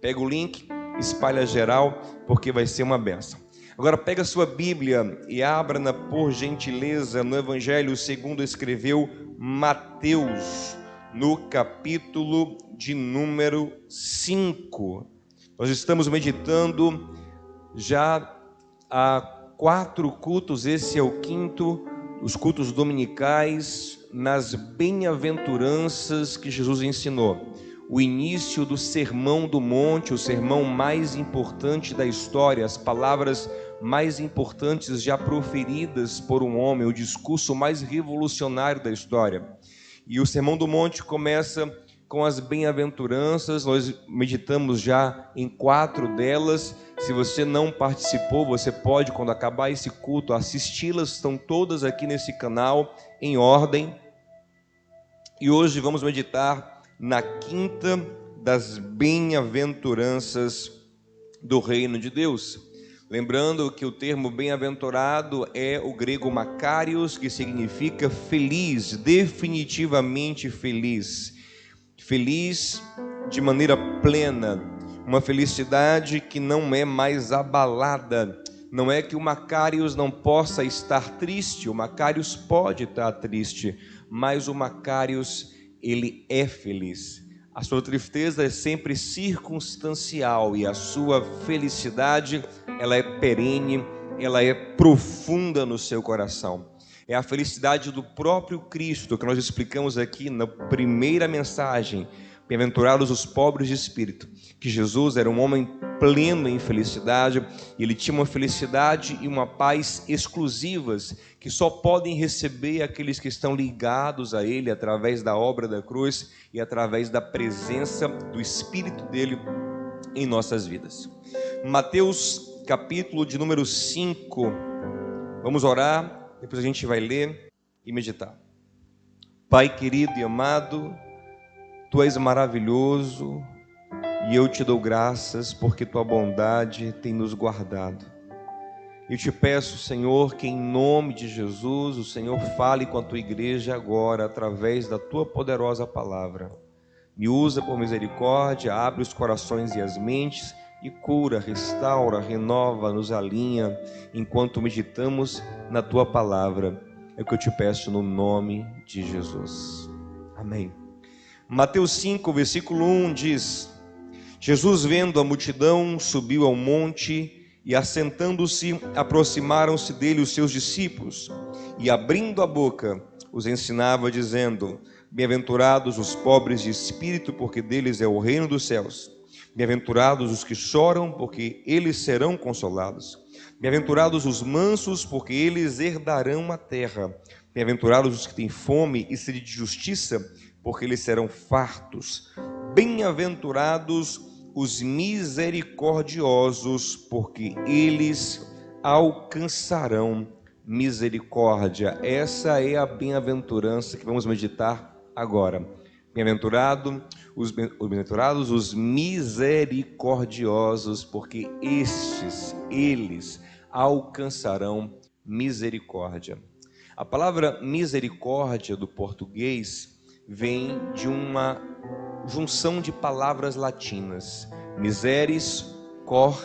Pega o link, espalha geral, porque vai ser uma bênção. Agora pega a sua Bíblia e abra, por gentileza, no Evangelho segundo escreveu Mateus, no capítulo de número 5. Nós estamos meditando já há 4 cultos, esse é o 5º, os cultos dominicais, nas bem-aventuranças que Jesus ensinou. O início do Sermão do Monte, o sermão mais importante da história, as palavras mais importantes já proferidas por um homem, o discurso mais revolucionário da história. E o Sermão do Monte começa com as bem-aventuranças. Nós meditamos já em 4 delas. Se você não participou, você pode, quando acabar esse culto, assisti-las. Estão todas aqui nesse canal, em ordem. E hoje vamos meditar na 5ª das bem-aventuranças do reino de Deus. Lembrando que o termo bem-aventurado é o grego makarios, que significa feliz, definitivamente feliz. Feliz de maneira plena, uma felicidade que não é mais abalada. Não é que o makarios não possa estar triste, o makarios pode estar triste, mas o makarios, ele é feliz. A sua tristeza é sempre circunstancial e a sua felicidade, ela é perene, ela é profunda no seu coração. É a felicidade do próprio Cristo, que nós explicamos aqui na primeira mensagem. Bem-aventurados os pobres de espírito, que Jesus era um homem pleno em felicidade, e ele tinha uma felicidade e uma paz exclusivas, que só podem receber aqueles que estão ligados a ele através da obra da cruz e através da presença do Espírito dele em nossas vidas. Mateus capítulo de número 5, vamos orar, depois a gente vai ler e meditar. Pai querido e amado, Tu és maravilhoso e eu te dou graças porque Tua bondade tem nos guardado. Eu te peço, Senhor, que em nome de Jesus o Senhor fale com a Tua igreja agora através da Tua poderosa palavra. Me usa por misericórdia, abre os corações e as mentes e cura, restaura, renova, nos alinha enquanto meditamos na Tua palavra. É o que eu te peço no nome de Jesus. Amém. Mateus 5, versículo 1 diz: Jesus, vendo a multidão, subiu ao monte e, assentando-se, aproximaram-se dele os seus discípulos, e abrindo a boca, os ensinava, dizendo: Bem-aventurados os pobres de espírito, porque deles é o reino dos céus. Bem-aventurados os que choram, porque eles serão consolados. Bem-aventurados os mansos, porque eles herdarão a terra. Bem-aventurados os que têm fome e sede de justiça, porque eles serão fartos. Bem-aventurados os misericordiosos, porque eles alcançarão misericórdia. Essa é a bem-aventurança que vamos meditar agora. Bem-aventurados os misericordiosos, porque eles alcançarão misericórdia. A palavra misericórdia do português vem de uma junção de palavras latinas. Miseris, cor,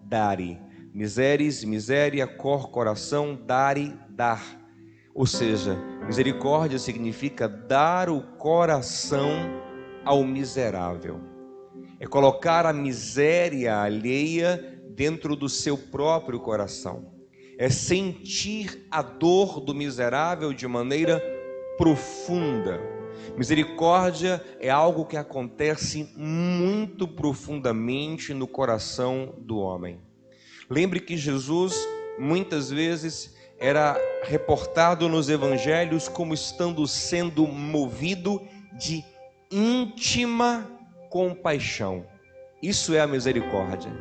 dare. Miseris, miséria, cor, coração, dare, dar. Ou seja, misericórdia significa dar o coração ao miserável. É colocar a miséria alheia dentro do seu próprio coração. É sentir a dor do miserável de maneira profunda. Misericórdia é algo que acontece muito profundamente no coração do homem. Lembre que Jesus muitas vezes era reportado nos evangelhos como estando sendo movido de íntima compaixão. Isso é a misericórdia.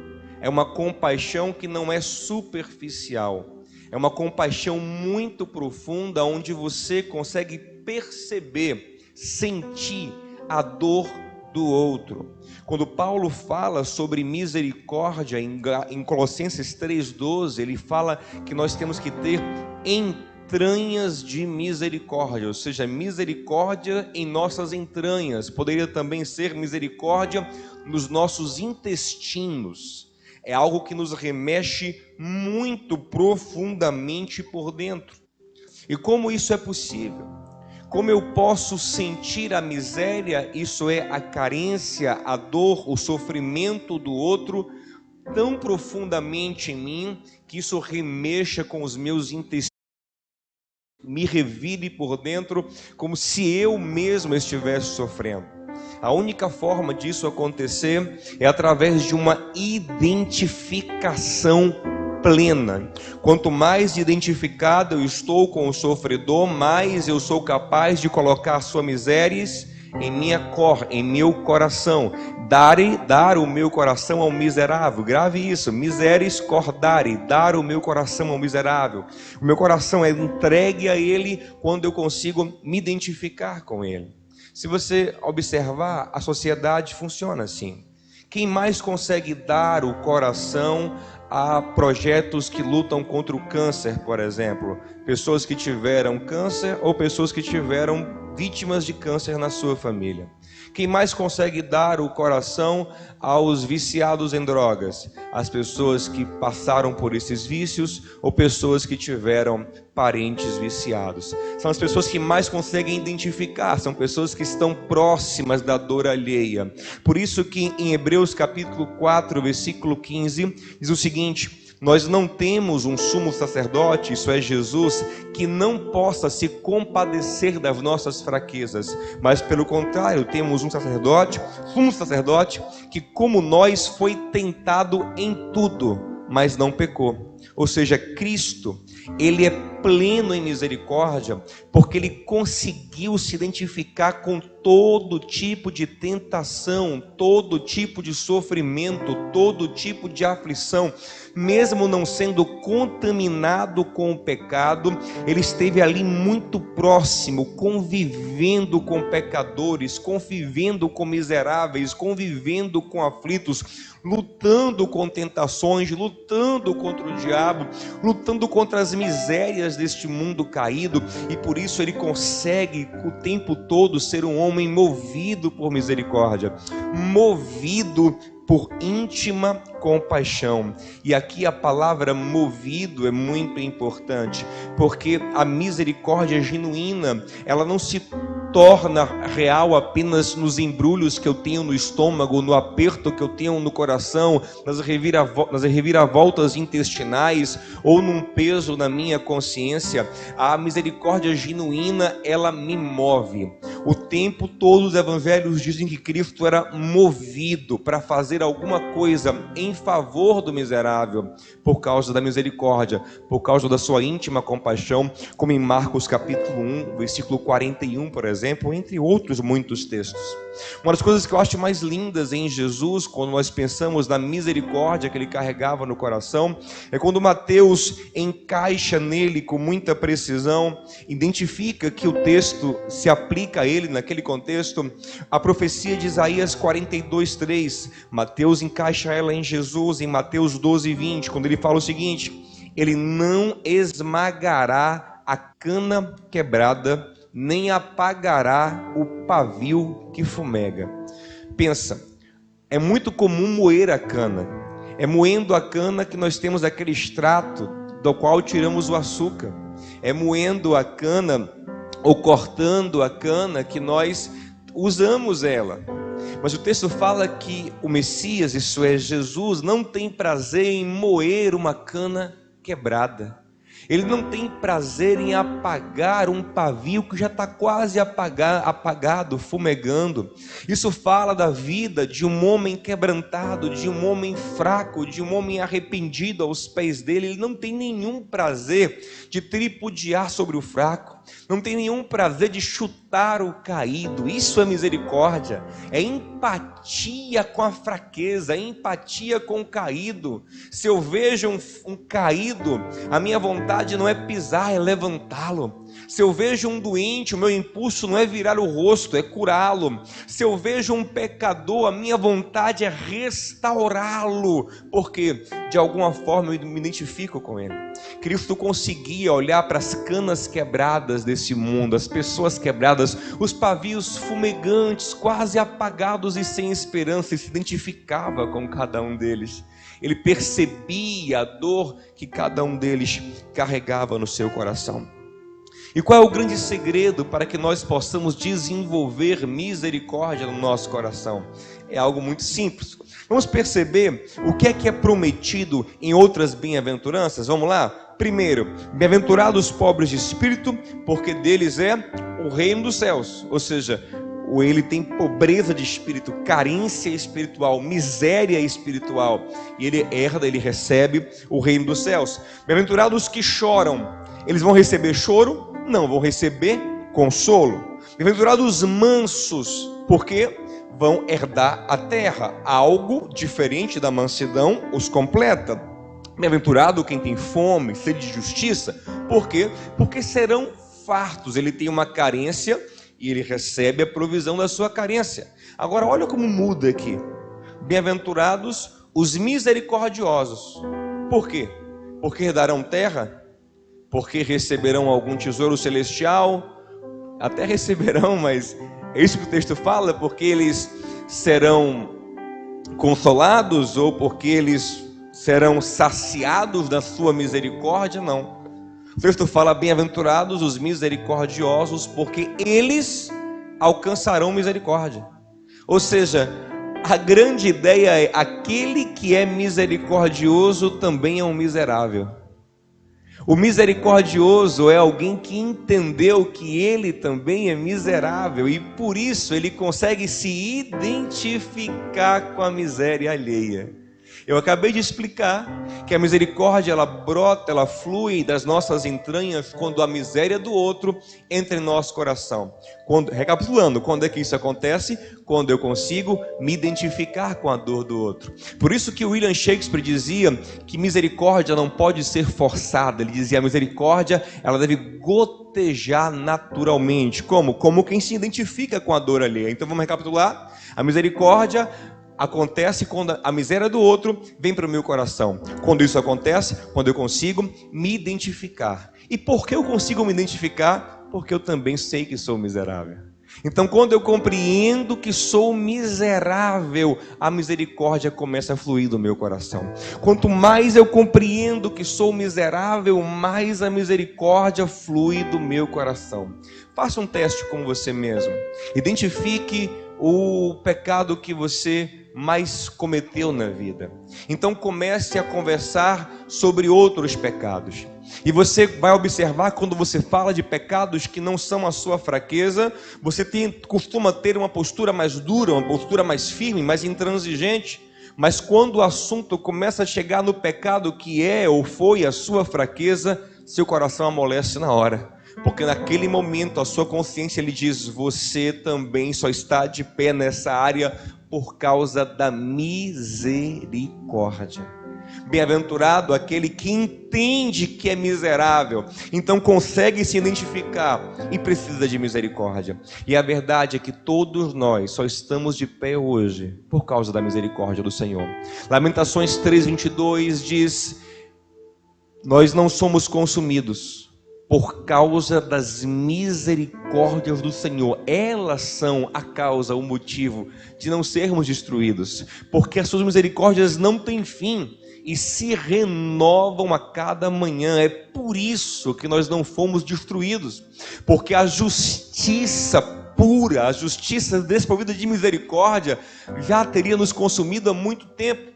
É uma compaixão que não é superficial. É uma compaixão muito profunda, onde você consegue perceber, sentir a dor do outro. Quando Paulo fala sobre misericórdia em Colossenses 3,12, ele fala que nós temos que ter em entranhas de misericórdia, ou seja, misericórdia em nossas entranhas. Poderia também ser misericórdia nos nossos intestinos. É algo que nos remexe muito profundamente por dentro. E como isso é possível? Como eu posso sentir a miséria, isso é, a carência, a dor, o sofrimento do outro, tão profundamente em mim, que isso remexa com os meus intestinos, me revire por dentro, como se eu mesmo estivesse sofrendo. A única forma disso acontecer é através de uma identificação plena. Quanto mais identificado eu estou com o sofredor, mais eu sou capaz de colocar suas misérias em meu coração. Dar o meu coração ao miserável. Grave isso, miseris cordare, dar o meu coração ao miserável. O meu coração é entregue a ele quando eu consigo me identificar com ele. Se você observar, a sociedade funciona assim. Quem mais consegue dar o coração a projetos que lutam contra o câncer, por exemplo? Pessoas que tiveram câncer ou pessoas que tiveram vítimas de câncer na sua família. Quem mais consegue dar o coração aos viciados em drogas? As pessoas que passaram por esses vícios ou pessoas que tiveram parentes viciados. São as pessoas que mais conseguem identificar, são pessoas que estão próximas da dor alheia. Por isso que em Hebreus capítulo 4, versículo 15, diz o seguinte: nós não temos um sumo sacerdote, isso é Jesus, que não possa se compadecer das nossas fraquezas, mas pelo contrário, temos um sumo sacerdote, que como nós foi tentado em tudo, mas não pecou. Ou seja, Cristo, ele é pleno em misericórdia, porque ele conseguiu se identificar com todo tipo de tentação, todo tipo de sofrimento, todo tipo de aflição. Mesmo não sendo contaminado com o pecado, ele esteve ali muito próximo, convivendo com pecadores, convivendo com miseráveis, convivendo com aflitos, lutando com tentações, lutando contra o diabo, lutando contra as misérias deste mundo caído, e por isso ele consegue o tempo todo ser um homem movido por misericórdia, movido por íntima compaixão. E aqui a palavra movido é muito importante, porque a misericórdia genuína, ela não se torna real apenas nos embrulhos que eu tenho no estômago, no aperto que eu tenho no coração, nas reviravoltas intestinais ou num peso na minha consciência. A misericórdia genuína, ela me move. O tempo todo os evangelhos dizem que Cristo era movido para fazer alguma coisa em favor do miserável, por causa da misericórdia, por causa da sua íntima compaixão, como em Marcos capítulo 1, versículo 41, por exemplo, entre outros muitos textos. Uma das coisas que eu acho mais lindas em Jesus, quando nós pensamos na misericórdia que ele carregava no coração, é quando Mateus encaixa nele com muita precisão, identifica que o texto se aplica a ele naquele contexto, a profecia de Isaías 42:3. Mateus encaixa ela em Jesus, em Mateus 12:20, quando ele fala o seguinte: ele não esmagará a cana quebrada, nem apagará o pavio que fumega. Pensa, é muito comum moer a cana. É moendo a cana que nós temos aquele extrato do qual tiramos o açúcar. É moendo a cana ou cortando a cana que nós usamos ela. Mas o texto fala que o Messias, isso é Jesus, não tem prazer em moer uma cana quebrada. Ele não tem prazer em apagar um pavio que já está quase apagado, fumegando. Isso fala da vida de um homem quebrantado, de um homem fraco, de um homem arrependido aos pés dele. Ele não tem nenhum prazer de tripudiar sobre o fraco, não tem nenhum prazer de chutar o caído. Isso é misericórdia, é empatia com a fraqueza, é empatia com o caído. Se eu vejo um caído, a minha vontade não é pisar, é levantá-lo. Se eu vejo um doente, o meu impulso não é virar o rosto, é curá-lo. Se eu vejo um pecador, a minha vontade é restaurá-lo, porque de alguma forma eu me identifico com ele. Cristo conseguia olhar para as canas quebradas desse mundo, as pessoas quebradas, os pavios fumegantes, quase apagados e sem esperança, e se identificava com cada um deles. Ele percebia a dor que cada um deles carregava no seu coração. E qual é o grande segredo para que nós possamos desenvolver misericórdia no nosso coração? É algo muito simples. Vamos perceber o que é prometido em outras bem-aventuranças? Vamos lá? Primeiro, bem-aventurados os pobres de espírito, porque deles é o reino dos céus. Ou seja, ele tem pobreza de espírito, carência espiritual, miséria espiritual, e ele herda, ele recebe o reino dos céus. Bem-aventurados os que choram, eles vão receber choro? Não, vão receber consolo. Bem-aventurados os mansos, porque vão herdar a terra. Algo diferente da mansidão os completa. Bem-aventurado quem tem fome, sede de justiça. Por quê? Porque serão fartos. Ele tem uma carência e ele recebe a provisão da sua carência. Agora olha como muda aqui. Bem-aventurados os misericordiosos. Por quê? Porque herdarão terra? Porque receberão algum tesouro celestial? Até receberão, mas é isso que o texto fala, porque eles serão consolados ou porque eles serão saciados da sua misericórdia? Não. O texto fala: bem-aventurados os misericordiosos, porque eles alcançarão misericórdia. Ou seja, a grande ideia é: aquele que é misericordioso também é um miserável. O misericordioso é alguém que entendeu que ele também é miserável e por isso ele consegue se identificar com a miséria alheia. Eu acabei de explicar que a misericórdia ela brota, ela flui das nossas entranhas quando a miséria do outro entra em nosso coração. Recapitulando, quando é que isso acontece? Quando eu consigo me identificar com a dor do outro. Por isso que William Shakespeare dizia que misericórdia não pode ser forçada. Ele dizia: a misericórdia ela deve gotejar naturalmente. Como? Como quem se identifica com a dor alheia. Então vamos recapitular. A misericórdia acontece quando a miséria do outro vem para o meu coração. Quando isso acontece, quando eu consigo me identificar. E por que eu consigo me identificar? Porque eu também sei que sou miserável. Então, quando eu compreendo que sou miserável, a misericórdia começa a fluir do meu coração. Quanto mais eu compreendo que sou miserável, mais a misericórdia flui do meu coração. Faça um teste com você mesmo. Identifique o pecado que você mais cometeu na vida. Então comece a conversar sobre outros pecados. E você vai observar, quando você fala de pecados que não são a sua fraqueza, você costuma ter uma postura mais dura, uma postura mais firme, mais intransigente. Mas quando o assunto começa a chegar no pecado que é ou foi a sua fraqueza, seu coração amolece na hora. Porque naquele momento a sua consciência lhe diz: você também só está de pé nessa área por causa da misericórdia. Bem-aventurado aquele que entende que é miserável, então consegue se identificar e precisa de misericórdia. E a verdade é que todos nós só estamos de pé hoje por causa da misericórdia do Senhor. Lamentações 3:22 diz: nós não somos consumidos por causa das misericórdias do Senhor. Elas são a causa, o motivo de não sermos destruídos, porque as suas misericórdias não têm fim e se renovam a cada manhã. É por isso que nós não fomos destruídos, porque a justiça pura, a justiça desprovida de misericórdia já teria nos consumido há muito tempo.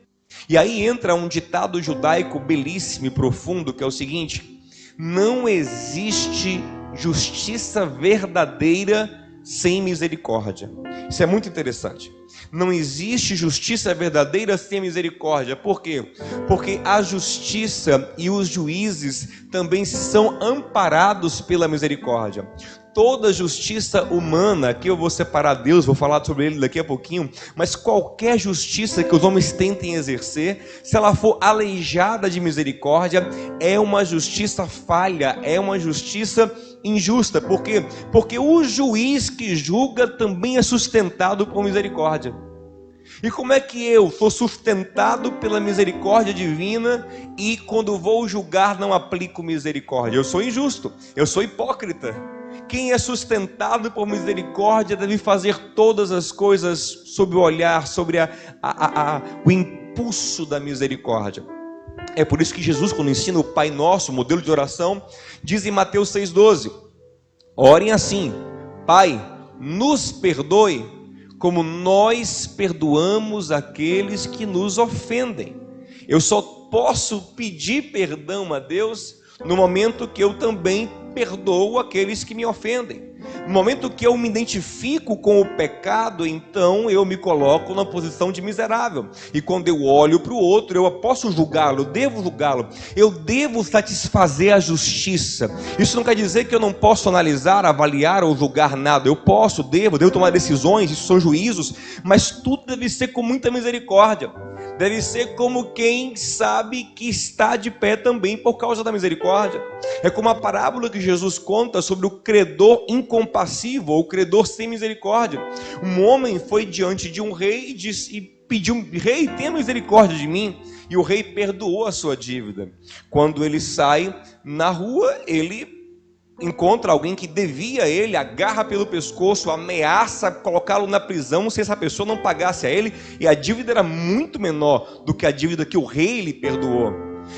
E aí entra um ditado judaico belíssimo e profundo, que é o seguinte: não existe justiça verdadeira sem misericórdia. Isso é muito interessante. Não existe justiça verdadeira sem misericórdia. Por quê? Porque a justiça e os juízes também são amparados pela misericórdia. Toda justiça humana, aqui eu vou separar Deus, vou falar sobre ele daqui a pouquinho, mas qualquer justiça que os homens tentem exercer, se ela for aleijada de misericórdia, é uma justiça falha, é uma justiça injusta. Por quê? Porque o juiz que julga também é sustentado por misericórdia. E como é que eu sou sustentado pela misericórdia divina e quando vou julgar não aplico misericórdia? Eu sou injusto, eu sou hipócrita. Quem é sustentado por misericórdia deve fazer todas as coisas sob o olhar, sobre o impulso da misericórdia. É por isso que Jesus, quando ensina o Pai Nosso, o modelo de oração, diz em Mateus 6,12: orem assim: Pai, nos perdoe, como nós perdoamos aqueles que nos ofendem. Eu só posso pedir perdão a Deus no momento que eu também perdoo aqueles que me ofendem. No momento que eu me identifico com o pecado, então eu me coloco na posição de miserável. E quando eu olho para o outro, eu posso julgá-lo, eu devo julgá-lo, eu devo satisfazer a justiça. Isso não quer dizer que eu não posso analisar, avaliar ou julgar nada. Eu posso, devo tomar decisões, isso são juízos, mas tudo deve ser com muita misericórdia. Deve ser como quem sabe que está de pé também por causa da misericórdia. É como a parábola que Jesus conta sobre o credor incompassivo, ou o credor sem misericórdia. Um homem foi diante de um rei e pediu: rei, tenha misericórdia de mim. E o rei perdoou a sua dívida. Quando ele sai na rua, ele encontra alguém que devia a ele, agarra pelo pescoço, ameaça colocá-lo na prisão se essa pessoa não pagasse a ele, e a dívida era muito menor do que a dívida que o rei lhe perdoou.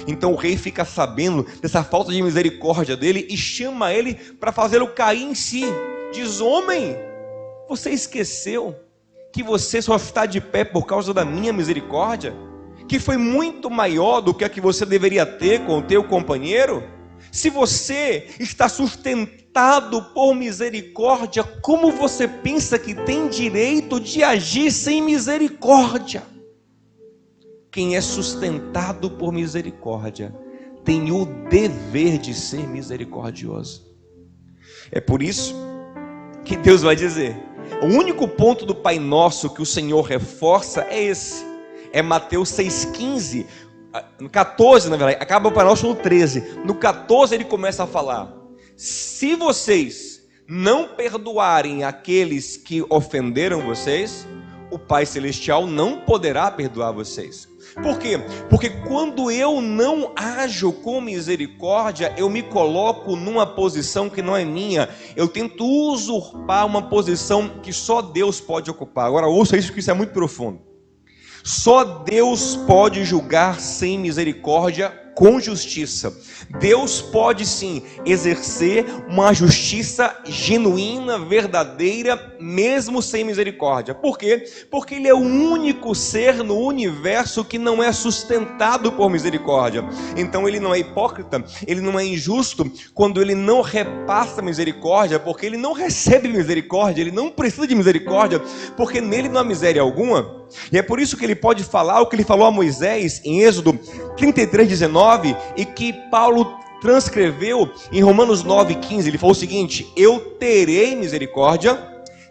Então o rei fica sabendo dessa falta de misericórdia dele e chama ele para fazê-lo cair em si. Diz: homem, você esqueceu que você só está de pé por causa da minha misericórdia, que foi muito maior do que a que você deveria ter com o teu companheiro? Se você está sustentado por misericórdia, como você pensa que tem direito de agir sem misericórdia? Quem é sustentado por misericórdia tem o dever de ser misericordioso. É por isso que Deus vai dizer, o único ponto do Pai Nosso que o Senhor reforça é esse, é Mateus 6,15, no 14, na verdade, acaba o Pai Nosso no 13, no 14 ele começa a falar: se vocês não perdoarem aqueles que ofenderam vocês, o Pai Celestial não poderá perdoar vocês. Por quê? Porque quando eu não ajo com misericórdia, eu me coloco numa posição que não é minha, eu tento usurpar uma posição que só Deus pode ocupar. Agora ouça isso, que isso é muito profundo. Só Deus pode julgar sem misericórdia com justiça. Deus pode sim exercer uma justiça genuína, verdadeira, mesmo sem misericórdia. Por quê? Porque Ele é o único ser no universo que não é sustentado por misericórdia. Então Ele não é hipócrita, Ele não é injusto quando Ele não repassa misericórdia, porque Ele não recebe misericórdia, Ele não precisa de misericórdia, porque nele não há miséria alguma. E é por isso que Ele pode falar o que Ele falou a Moisés em Êxodo 33:19, e que Paulo transcreveu em Romanos 9:15. Ele falou o seguinte: eu terei misericórdia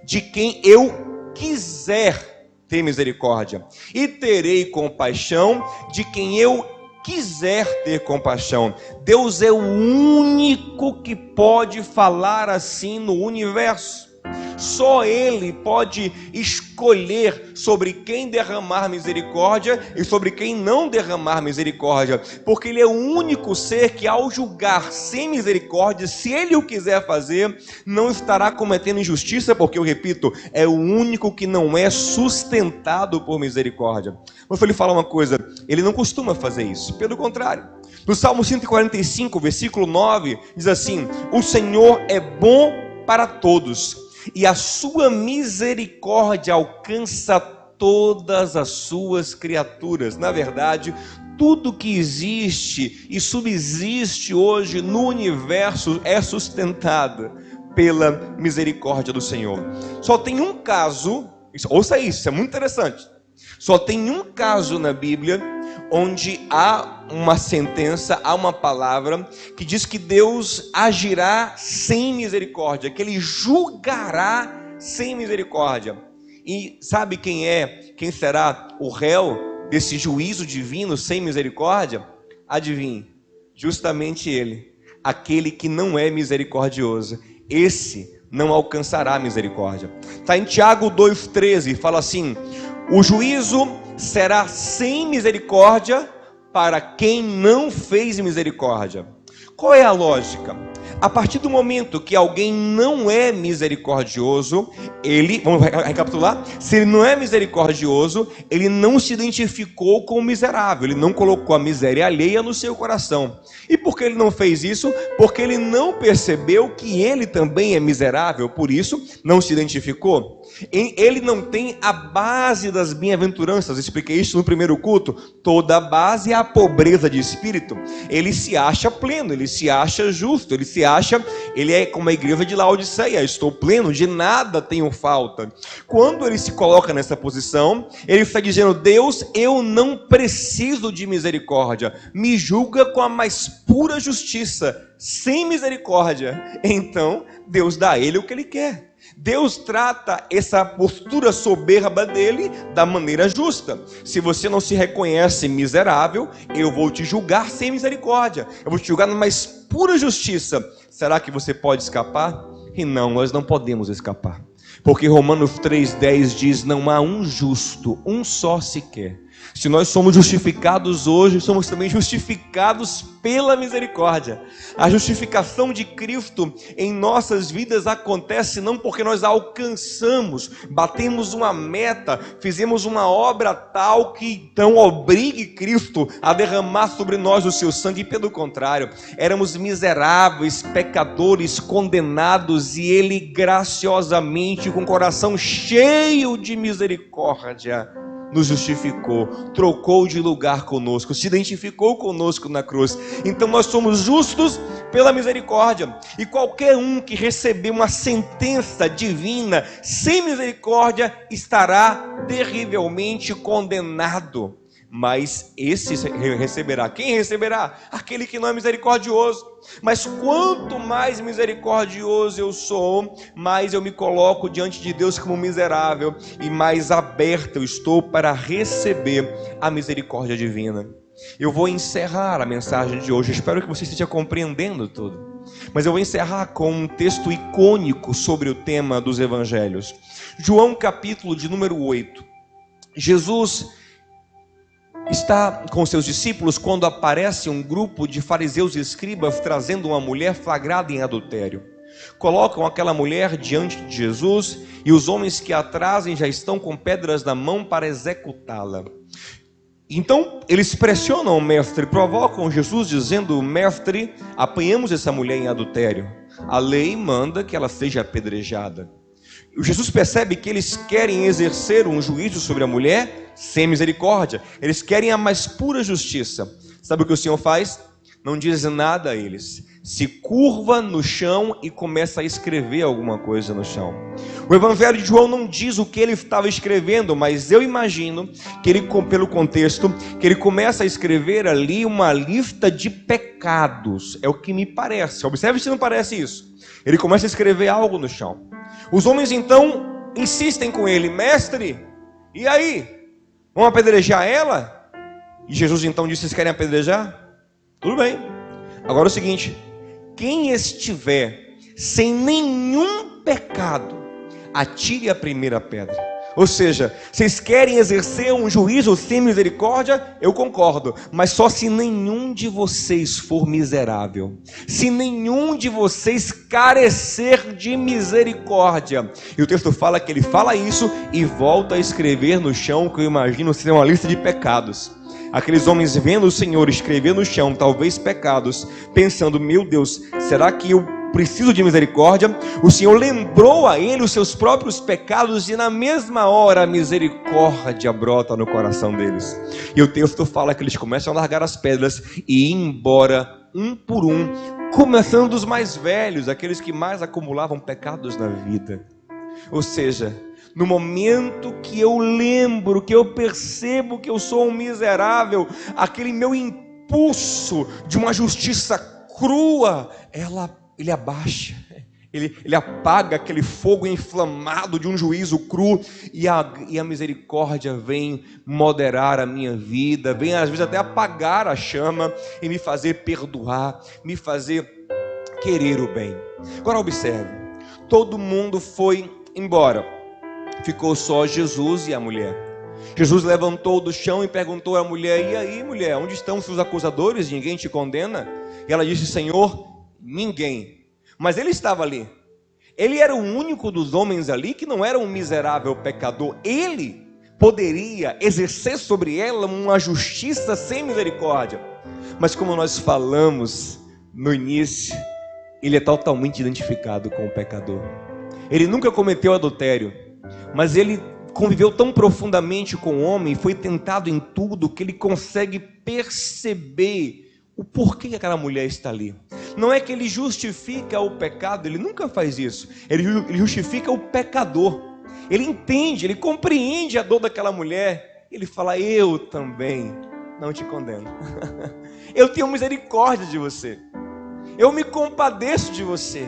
de quem eu quiser ter misericórdia, e terei compaixão de quem eu quiser ter compaixão. Deus é o único que pode falar assim no universo. Só Ele pode escolher sobre quem derramar misericórdia e sobre quem não derramar misericórdia, porque Ele é o único ser que, ao julgar sem misericórdia, se Ele o quiser fazer, não estará cometendo injustiça, porque, eu repito, é o único que não é sustentado por misericórdia. Mas vou lhe falar uma coisa, Ele não costuma fazer isso, pelo contrário. No Salmo 145, versículo 9, diz assim: o Senhor é bom para todos, e a sua misericórdia alcança todas as suas criaturas. Na verdade, tudo que existe e subsiste hoje no universo é sustentado pela misericórdia do Senhor. Só tem um caso, ouça isso é muito interessante. Só tem um caso na Bíblia onde há uma sentença, há uma palavra que diz que Deus agirá sem misericórdia, que Ele julgará sem misericórdia. E sabe quem será o réu desse juízo divino sem misericórdia? Adivinhe, justamente Ele, aquele que não é misericordioso. Esse não alcançará a misericórdia. Está em Tiago 2,13, fala assim: o juízo será sem misericórdia para quem não fez misericórdia. Qual é a lógica? A partir do momento que alguém não é misericordioso, vamos recapitular, se ele não é misericordioso, ele não se identificou com o miserável, ele não colocou a miséria alheia no seu coração. E por que ele não fez isso? Porque ele não percebeu que ele também é miserável, por isso não se identificou. Ele não tem a base das bem-aventuranças. Expliquei isso no primeiro culto. Toda a base é a pobreza de espírito. Ele se acha pleno, ele se acha justo, ele é como a igreja de Laodiceia: estou pleno, de nada tenho falta. Quando ele se coloca nessa posição, ele está dizendo: Deus, eu não preciso de misericórdia, me julga com a mais pura justiça, sem misericórdia. Então Deus dá a ele o que ele quer. Deus trata essa postura soberba dele da maneira justa. Se você não se reconhece miserável, eu vou te julgar sem misericórdia, eu vou te julgar na mais pura justiça. Será que você pode escapar? E não, nós não podemos escapar, porque Romanos 3,10 diz: não há um justo, um só sequer. Se nós somos justificados hoje, somos também justificados pela misericórdia. A justificação de Cristo em nossas vidas acontece não porque nós alcançamos, batemos uma meta, fizemos uma obra tal que então obrigue Cristo a derramar sobre nós o seu sangue. Pelo contrário, éramos miseráveis, pecadores, condenados, e Ele graciosamente, com o coração cheio de misericórdia, nos justificou, trocou de lugar conosco, se identificou conosco na cruz. Então nós somos justos pela misericórdia. E qualquer um que receber uma sentença divina sem misericórdia estará terrivelmente condenado. Mas esse receberá. Quem receberá? Aquele que não é misericordioso. Mas quanto mais misericordioso eu sou, mais eu me coloco diante de Deus como miserável, e mais aberto eu estou para receber a misericórdia divina. Eu vou encerrar a mensagem de hoje, espero que você esteja compreendendo tudo, mas eu vou encerrar com um texto icônico sobre o tema dos evangelhos. João capítulo de número 8. Jesus está com seus discípulos quando aparece um grupo de fariseus e escribas trazendo uma mulher flagrada em adultério. Colocam aquela mulher diante de Jesus, e os homens que a trazem já estão com pedras na mão para executá-la. Então eles pressionam o mestre, provocam Jesus dizendo: mestre, apanhamos essa mulher em adultério, a lei manda que ela seja apedrejada. Jesus percebe que eles querem exercer um juízo sobre a mulher sem misericórdia. Eles querem a mais pura justiça. Sabe o que o Senhor faz? Não diz nada a eles. Se curva no chão e começa a escrever alguma coisa no chão. O Evangelho de João não diz o que ele estava escrevendo, mas eu imagino que ele, pelo contexto, que ele começa a escrever ali uma lista de pecados. É o que me parece. Observe se não parece isso. Ele começa a escrever algo no chão. Os homens então insistem com ele: mestre, e aí? Vamos apedrejar ela? E Jesus então disse: vocês querem apedrejar? Tudo bem. Agora é o seguinte: quem estiver sem nenhum pecado, atire a primeira pedra. Ou seja, vocês querem exercer um juízo sem misericórdia? Eu concordo, mas só se nenhum de vocês for miserável, se nenhum de vocês carecer de misericórdia. E o texto fala que ele fala isso e volta a escrever no chão, que eu imagino ser uma lista de pecados. Aqueles homens vendo o Senhor escrever no chão, talvez pecados, pensando: meu Deus, será que eu preciso de misericórdia? O Senhor lembrou a ele os seus próprios pecados, e na mesma hora a misericórdia brota no coração deles. E o texto fala que eles começam a largar as pedras e ir embora um por um, começando dos mais velhos, aqueles que mais acumulavam pecados na vida. Ou seja, no momento que eu lembro, que eu percebo que eu sou um miserável, aquele meu impulso de uma justiça crua, ele abaixa, ele apaga aquele fogo inflamado de um juízo cru, e a misericórdia vem moderar a minha vida, vem às vezes até apagar a chama e me fazer perdoar, me fazer querer o bem. Agora observe, todo mundo foi embora, ficou só Jesus e a mulher. Jesus levantou do chão e perguntou à mulher: e aí, mulher, onde estão seus acusadores? Ninguém te condena? E ela disse: Senhor, ninguém. Mas ele estava ali. Ele era o único dos homens ali que não era um miserável pecador. Ele poderia exercer sobre ela uma justiça sem misericórdia. Mas como nós falamos no início, ele é totalmente identificado com o pecador. Ele nunca cometeu adultério, mas ele conviveu tão profundamente com o homem, foi tentado em tudo, que ele consegue perceber o porquê que aquela mulher está ali. Não é que ele justifica o pecado, ele nunca faz isso. Ele justifica o pecador. Ele entende, ele compreende a dor daquela mulher. Ele fala: eu também não te condeno. Eu tenho misericórdia de você. Eu me compadeço de você.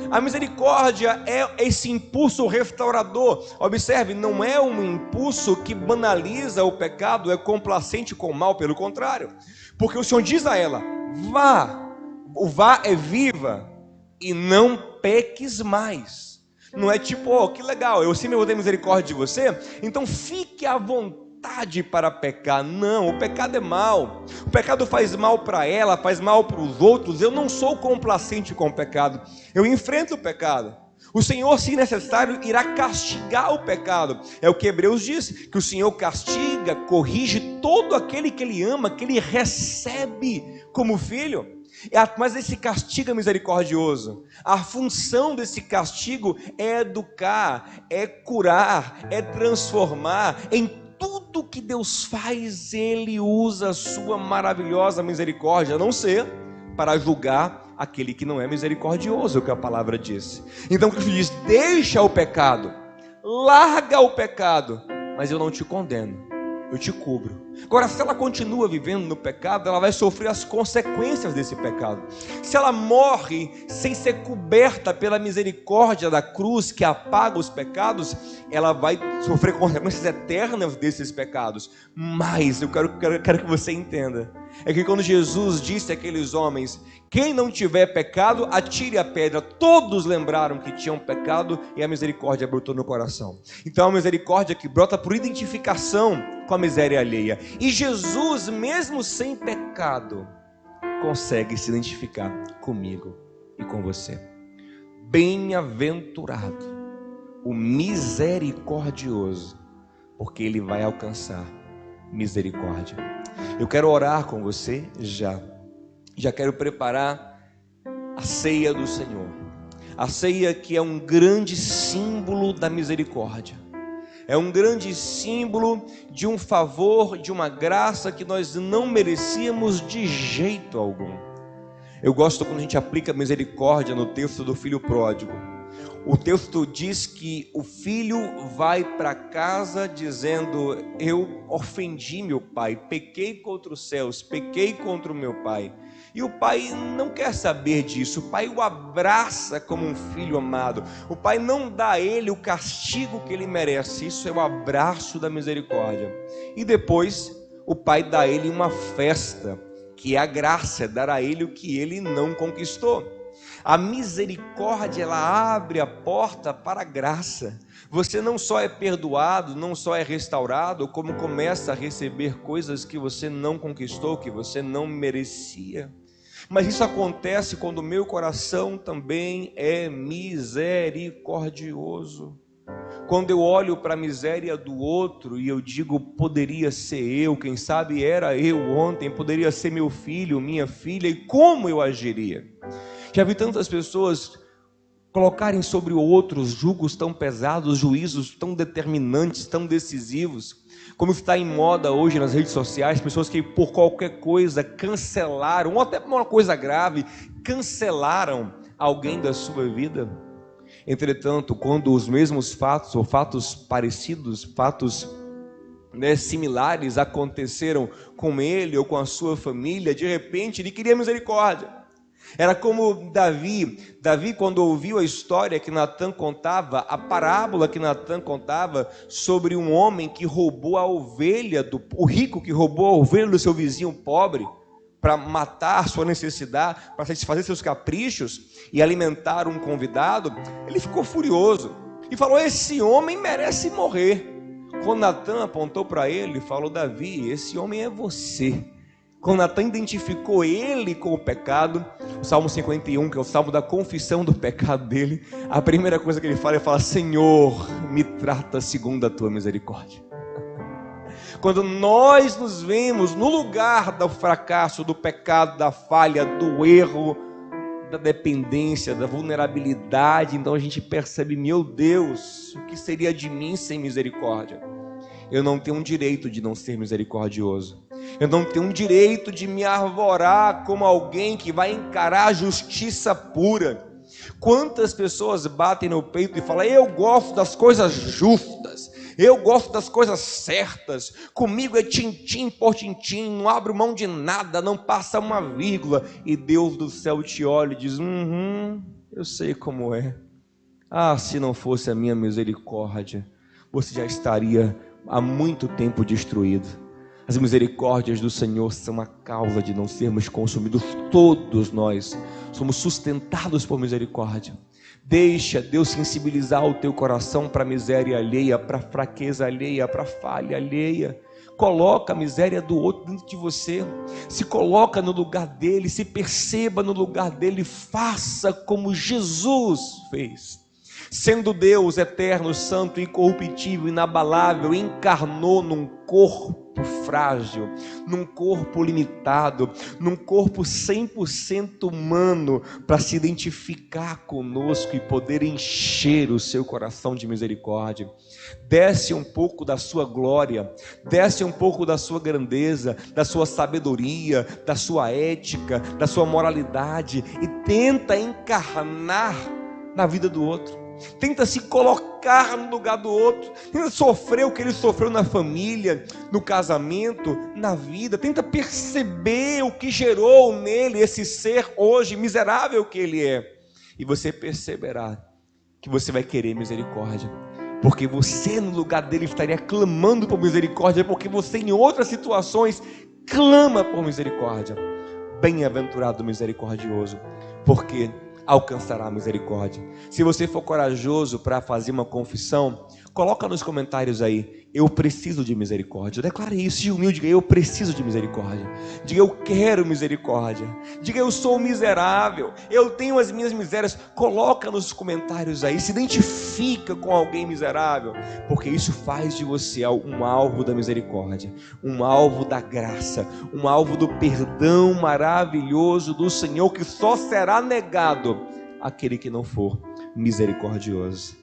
A misericórdia é esse impulso restaurador. Observe, não é um impulso que banaliza o pecado, é complacente com o mal, pelo contrário. Porque o Senhor diz a ela: vá. O vá é viva e não peques mais. Não é tipo: oh, que legal, eu sempre vou ter misericórdia de você, então fique à vontade para pecar. Não, o pecado é mal. O pecado faz mal para ela, faz mal para os outros. Eu não sou complacente com o pecado. Eu enfrento o pecado. O Senhor, se necessário, irá castigar o pecado. É o que Hebreus diz, que o Senhor castiga, corrige todo aquele que Ele ama, que Ele recebe como filho. Mas esse castigo é misericordioso. A função desse castigo é educar, é curar, é transformar. Em tudo que Deus faz, Ele usa a sua maravilhosa misericórdia, a não ser para julgar aquele que não é misericordioso, é o que a palavra diz. Então Cristo diz: deixa o pecado, larga o pecado, mas eu não te condeno, eu te cubro. Agora, se ela continua vivendo no pecado, ela vai sofrer as consequências desse pecado. Se ela morre sem ser coberta pela misericórdia da cruz que apaga os pecados, ela vai sofrer consequências eternas desses pecados. Mas eu quero que você entenda, é que quando Jesus disse àqueles homens: quem não tiver pecado, atire a pedra, todos lembraram que tinham pecado e a misericórdia brotou no coração. Então a misericórdia que brota por identificação com a miséria alheia. E Jesus, mesmo sem pecado, consegue se identificar comigo e com você. Bem-aventurado o misericordioso, porque ele vai alcançar misericórdia. Eu quero orar com você já quero preparar a ceia do Senhor. A ceia que é um grande símbolo da misericórdia. É um grande símbolo de um favor, de uma graça que nós não merecíamos de jeito algum. Eu gosto quando a gente aplica misericórdia no texto do filho pródigo. O texto diz que o filho vai para casa dizendo: eu ofendi meu pai, pequei contra os céus, pequei contra o meu pai. E o pai não quer saber disso. O pai o abraça como um filho amado. O pai não dá a ele o castigo que ele merece. Isso é o abraço da misericórdia. E depois o pai dá a ele uma festa, que é a graça, dar a ele o que ele não conquistou. A misericórdia, ela abre a porta para a graça. Você não só é perdoado, não só é restaurado, como começa a receber coisas que você não conquistou, que você não merecia. Mas isso acontece quando o meu coração também é misericordioso. Quando eu olho para a miséria do outro e eu digo: poderia ser eu, quem sabe era eu ontem, poderia ser meu filho, minha filha, e como eu agiria? Já vi tantas pessoas colocarem sobre o outro julgos tão pesados, juízos tão determinantes, tão decisivos. Como está em moda hoje nas redes sociais, pessoas que por qualquer coisa cancelaram, ou até por uma coisa grave, cancelaram alguém da sua vida. Entretanto, quando os mesmos fatos, ou fatos parecidos, fatos similares aconteceram com ele ou com a sua família, de repente ele queria misericórdia. Era como Davi quando ouviu a história que Natã contava, a parábola que Natã contava sobre um homem que roubou a ovelha, o rico que roubou a ovelha do seu vizinho pobre. para matar sua necessidade, para satisfazer seus caprichos e alimentar um convidado, ele ficou furioso e falou: esse homem merece morrer. Quando Natan apontou para ele e falou: Davi, esse homem é você. Quando Natan identificou ele com o pecado, o Salmo 51, que é o salmo da confissão do pecado dele, a primeira coisa que ele fala: Senhor, me trata segundo a tua misericórdia. Quando nós nos vemos no lugar do fracasso, do pecado, da falha, do erro, da dependência, da vulnerabilidade, então a gente percebe: meu Deus, o que seria de mim sem misericórdia? Eu não tenho um direito de não ser misericordioso. Eu não tenho um direito de me arvorar como alguém que vai encarar a justiça pura. Quantas pessoas batem no peito e falam: eu gosto das coisas justas, eu gosto das coisas certas, comigo é tintim por tintim, não abro mão de nada, não passa uma vírgula. E Deus do céu te olha e diz: eu sei como é. Ah, se não fosse a minha misericórdia, você já estaria há muito tempo destruído. As misericórdias do Senhor são a causa de não sermos consumidos. Todos nós somos sustentados por misericórdia. Deixa Deus sensibilizar o teu coração para a miséria alheia, para a fraqueza alheia, para a falha alheia. Coloca a miséria do outro dentro de você. Se coloca no lugar dele, se perceba no lugar dele. Faça como Jesus fez. Sendo Deus eterno, santo, incorruptível, inabalável, encarnou num corpo frágil, num corpo limitado, num corpo 100% humano, para se identificar conosco e poder encher o seu coração de misericórdia. Desce um pouco da sua glória, desce um pouco da sua grandeza, da sua sabedoria, da sua ética, da sua moralidade e tenta encarnar na vida do outro. Tenta se colocar no lugar do outro. Tenta sofrer o que ele sofreu na família, no casamento, na vida. Tenta perceber o que gerou nele esse ser hoje miserável que ele é. E você perceberá que você vai querer misericórdia, porque você no lugar dele estaria clamando por misericórdia, porque você em outras situações clama por misericórdia. Bem-aventurado misericordioso, porque alcançará a misericórdia. Se você for corajoso para fazer uma confissão, coloca nos comentários aí: eu preciso de misericórdia. Declare isso, seja humilde, diga: eu preciso de misericórdia. Diga: eu quero misericórdia. Diga: eu sou miserável, eu tenho as minhas misérias. Coloca nos comentários aí, se identifica com alguém miserável, porque isso faz de você um alvo da misericórdia, um alvo da graça, um alvo do perdão maravilhoso do Senhor, que só será negado àquele que não for misericordioso.